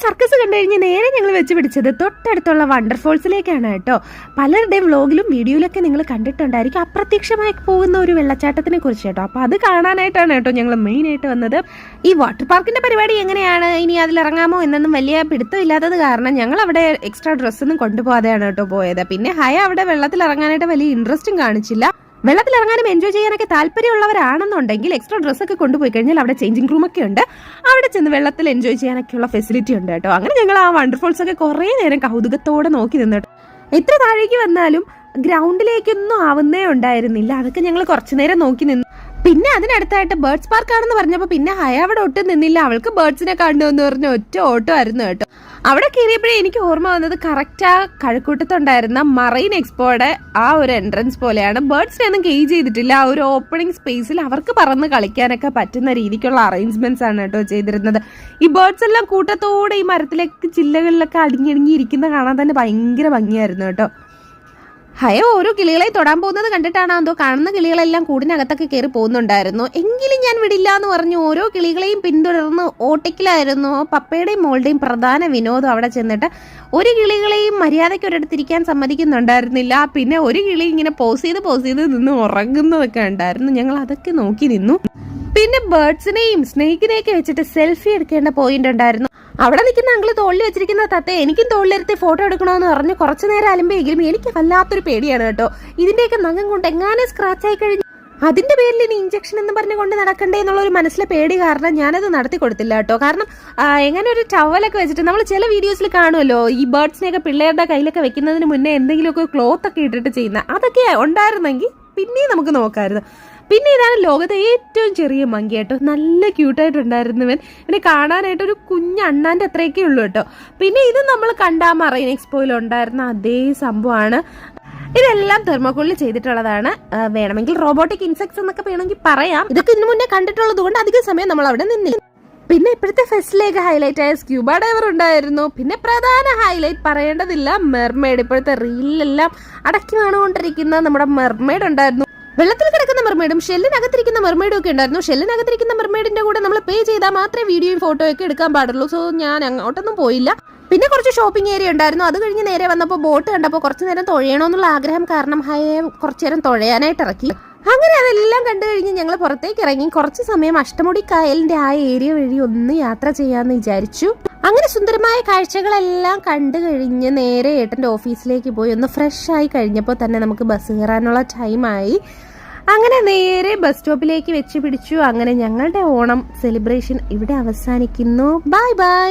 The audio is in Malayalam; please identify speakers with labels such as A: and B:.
A: സർക്കസ് കണ്ടു കഴിഞ്ഞ് നേരെ ഞങ്ങൾ വെച്ച് പിടിച്ചത് തൊട്ടടുത്തുള്ള വണ്ടർഫോൾസിലേക്കാണ് കേട്ടോ. പലരുടെയും വ്ലോഗിലും വീഡിയോയിലൊക്കെ നിങ്ങൾ കണ്ടിട്ടുണ്ടായിരിക്കും അപ്രത്യക്ഷമായി പോകുന്ന ഒരു വെള്ളച്ചാട്ടത്തിനെ കുറിച്ച് കേട്ടോ. അപ്പോൾ അത് കാണാനായിട്ടാണ് കേട്ടോ ഞങ്ങൾ മെയിനായിട്ട് വന്നത്. ഈ വാട്ടർ പാർക്കിന്റെ പരിപാടി എങ്ങനെയാണ്, ഇനി അതിലിറങ്ങാമോ എന്നൊന്നും വലിയ പിടുത്തമില്ലാത്തത് കാരണം ഞങ്ങൾ അവിടെ എക്സ്ട്രാ ഡ്രസ്സൊന്നും കൊണ്ടുപോകാതെയാണ് കേട്ടോ പോയത്. പിന്നെ ഹയ അവിടെ വെള്ളത്തിൽ ഇറങ്ങാനായിട്ട് വലിയ ഇൻട്രസ്റ്റും കാണിച്ചില്ല. വെള്ളത്തിലിറങ്ങാനും എൻജോയ് ചെയ്യാനൊക്കെ താല്പര്യമുള്ളവരാണെന്നുണ്ടെങ്കിൽ എക്സ്ട്രാ ഡ്രസ്സൊക്കെ കൊണ്ടുപോയി കഴിഞ്ഞാൽ അവിടെ ചേഞ്ചിങ് റൂമൊക്കെ ഉണ്ട്. അവിടെ ചെന്ന് വെള്ളത്തിൽ എൻജോയ് ചെയ്യാനൊക്കെയുള്ള ഫെസിലിറ്റി ഉണ്ട് കേട്ടോ. അങ്ങനെ ഞങ്ങൾ ആ വണ്ടർഫോൾസ് ഒക്കെ കുറേ നേരം കൗതുകത്തോടെ നോക്കി നിന്നു കേട്ടോ. എത്ര താഴേക്ക് വന്നാലും ഗ്രൗണ്ടിലേക്കൊന്നും ആവുന്നേ ഉണ്ടായിരുന്നില്ല. അതൊക്കെ ഞങ്ങൾ കുറച്ചു നേരം നോക്കി നിന്നു. പിന്നെ അതിനടുത്തായിട്ട് ബേർഡ്സ് പാർക്ക് ആണെന്ന് പറഞ്ഞപ്പോൾ പിന്നെ ഹയ അവിടെ ഒട്ടും നിന്നില്ല. അവൾക്ക് ബേർഡ്സിനെ കണ്ടുവെന്ന് പറഞ്ഞ ഒറ്റ ഓട്ടമായിരുന്നു കേട്ടോ. അവിടെ കയറിയപ്പോഴേ എനിക്ക് ഓർമ്മ വന്നത് കറക്റ്റ് ആ കഴക്കൂട്ടത്തുണ്ടായിരുന്ന മറൈൻ എക്സ്പോയുടെ ആ ഒരു എൻട്രൻസ് പോലെയാണ്. ബേർഡ്സിനെ ഒന്നും കേജ് ചെയ്തിട്ടില്ല. ആ ഒരു ഓപ്പണിംഗ് സ്പേസിൽ അവർക്ക് പറന്ന് കളിക്കാനൊക്കെ പറ്റുന്ന രീതിക്കുള്ള അറേഞ്ച്മെന്റ്സ് ആണ് കേട്ടോ ചെയ്തിരുന്നത്. ഈ ബേർഡ്സ് എല്ലാം കൂട്ടത്തോടെ ഈ മരത്തിലേക്ക് ചില്ലകളിലൊക്കെ അടിങ്ങിയിരിക്കുന്ന കാണാൻ തന്നെ ഭയങ്കര ഭംഗിയായിരുന്നു കേട്ടോ. ഹയ ഓരോ കിളികളെ തൊടാൻ പോകുന്നത് കണ്ടിട്ടാണ് എന്തോ കാണുന്ന കിളികളെല്ലാം കൂടിനകത്തൊക്കെ കയറി പോകുന്നുണ്ടായിരുന്നു. എങ്കിലും ഞാൻ വിടില്ല എന്ന് പറഞ്ഞു ഓരോ കിളികളെയും പിന്തുടർന്ന് ഓട്ടിക്കലായിരുന്നു പപ്പയുടെയും മോളുടെയും പ്രധാന വിനോദം. അവിടെ ചെന്നിട്ട് ഒരു കിളികളെയും മര്യാദയ്ക്ക് ഒരിടത്തിരിക്കാൻ സമ്മതിക്കുന്നുണ്ടായിരുന്നില്ല. പിന്നെ ഒരു കിളി ഇങ്ങനെ പോസ് ചെയ്ത് നിന്ന് ഉറങ്ങുന്നതൊക്കെ ഉണ്ടായിരുന്നു. ഞങ്ങൾ അതൊക്കെ നോക്കി നിന്നു. പിന്നെ ബേർഡ്സിനെയും സ്നേഹിക്കിനെയൊക്കെ വെച്ചിട്ട് സെൽഫി എടുക്കേണ്ട പോയിന്റ് ഉണ്ടായിരുന്നു. അവിടെ നിൽക്കുന്ന അങ്കിള് തോളിൽ വെച്ചിരിക്കുന്ന തത്തെ എനിക്കും തോളിലെടുത്ത് ഫോട്ടോ എടുക്കണമെന്ന് പറഞ്ഞ് കുറച്ചു നേരം അലമ്പെങ്കിലും എനിക്ക് വല്ലാത്തൊരു പേടിയാണ് കേട്ടോ. ഇതിന്റെയൊക്കെ നഖം കൊണ്ട് എങ്ങാനും സ്ക്രാച്ച് ആയി കഴിഞ്ഞു അതിന്റെ പേരിൽ ഇനി ഇഞ്ചക്ഷൻ എന്ന് പറഞ്ഞ് കൊണ്ട് നടക്കണ്ടേ എന്നുള്ള ഒരു മനസ്സിലെ പേടി കാരണം ഞാനത് നടത്തി കൊടുത്തില്ല കേട്ടോ. കാരണം എങ്ങനെ ഒരു ടവലൊക്കെ വെച്ചിട്ട് നമ്മൾ ചില വീഡിയോസിൽ കാണുമല്ലോ ഈ ബേർഡ്സിനെയൊക്കെ പിള്ളേരുടെ കയ്യിലൊക്കെ വെക്കുന്നതിന് മുന്നേ എന്തെങ്കിലുമൊക്കെ ക്ലോത്ത് ഒക്കെ ഇട്ടിട്ട് ചെയ്യുന്ന അതൊക്കെ ഉണ്ടായിരുന്നെങ്കിൽ പിന്നെയും നമുക്ക് നോക്കാമായിരുന്നു. പിന്നെ ഇതാണ് ലോകത്തെ ഏറ്റവും ചെറിയ മങ്കി കേട്ടോ. നല്ല ക്യൂട്ടായിട്ടുണ്ടായിരുന്നവൻ. ഇവനെ കാണാനായിട്ട് ഒരു കുഞ്ഞണ്ണാൻ്റെ അത്രയൊക്കെ ഉള്ളൂ കേട്ടോ. പിന്നെ ഇത് നമ്മൾ കണ്ട മറൈൻ എക്സ്പോയിൽ ഉണ്ടായിരുന്ന അതേ സംഭവമാണ്. ഇതെല്ലാം തെർമോക്കോളിൽ ചെയ്തിട്ടുള്ളതാണ്. വേണമെങ്കിൽ റോബോട്ടിക് ഇൻസെക്ട്സ് എന്നൊക്കെ വേണമെങ്കിൽ പറയാം. ഇതൊക്കെ ഇതിനു മുന്നേ കണ്ടിട്ടുള്ളത് കൊണ്ട് അധികം സമയം നമ്മൾ അവിടെ നിന്നില്ല. പിന്നെ ഇപ്പോഴത്തെ ഫെസ്റ്റിലേക്ക് ഹൈലൈറ്റ് ആയ സ്ക്യൂബ ഡൈവർ ഉണ്ടായിരുന്നു. പിന്നെ പ്രധാന ഹൈലൈറ്റ് പറയേണ്ടതില്ല, മെർമെയ്ഡ്. ഇപ്പോഴത്തെ റീലിലെല്ലാം അടക്കി കാണുകൊണ്ടിരിക്കുന്ന നമ്മുടെ മെർമെയ്ഡ് ഉണ്ടായിരുന്നു. വെള്ളത്തിൽ കിടക്കുന്ന മെർമെയ്ഡും ഷെല്ലിനകത്തിരിക്കുന്ന മെർമെയ്ഡും ഒക്കെ ഉണ്ടായിരുന്നു. ഷെല്ലിനകത്തിരിക്കുന്ന മെർമെയ്ഡിന്റെ കൂടെ നമ്മൾ പേ ചെയ്താൽ മാത്രമേ വീഡിയോയും ഫോട്ടോയും ഒക്കെ എടുക്കാൻ പാടുള്ളൂ. സോ ഞാൻ അങ്ങോട്ടൊന്നും പോയില്ല. പിന്നെ കുറച്ച് ഷോപ്പിംഗ് ഏരിയ ഉണ്ടായിരുന്നു. അത് കഴിഞ്ഞ് നേരെ വന്നപ്പോൾ ബോട്ട് കണ്ടപ്പോൾ കുറച്ചു നേരം തുഴയണമെന്നുള്ള ആഗ്രഹം കാരണം ഹയെ കുറച്ചു നേരം തുഴയാനായിട്ട് ഇറക്കി. അങ്ങനെ അതെല്ലാം കണ്ടു കഴിഞ്ഞ് ഞങ്ങൾ പുറത്തേക്ക് ഇറങ്ങി കുറച്ച് സമയം അഷ്ടമുടി കായലിന്റെ ആ ഏരിയ വഴി ഒന്ന് യാത്ര ചെയ്യാമെന്ന് വിചാരിച്ചു. അങ്ങനെ സുന്ദരമായ കാഴ്ചകളെല്ലാം കണ്ടു കഴിഞ്ഞ് നേരെ ഏട്ടൻ്റെ ഓഫീസിലേക്ക് പോയി ഒന്ന് ഫ്രഷ് ആയി കഴിഞ്ഞപ്പോൾ തന്നെ നമുക്ക് ബസ് കയറാനുള്ള ടൈമായി. അങ്ങനെ നേരെ ബസ് സ്റ്റോപ്പിലേക്ക് വെച്ച് പിടിച്ചു. അങ്ങനെ ഞങ്ങളുടെ ഓണം സെലിബ്രേഷൻ ഇവിടെ അവസാനിക്കുന്നു. Bye bye.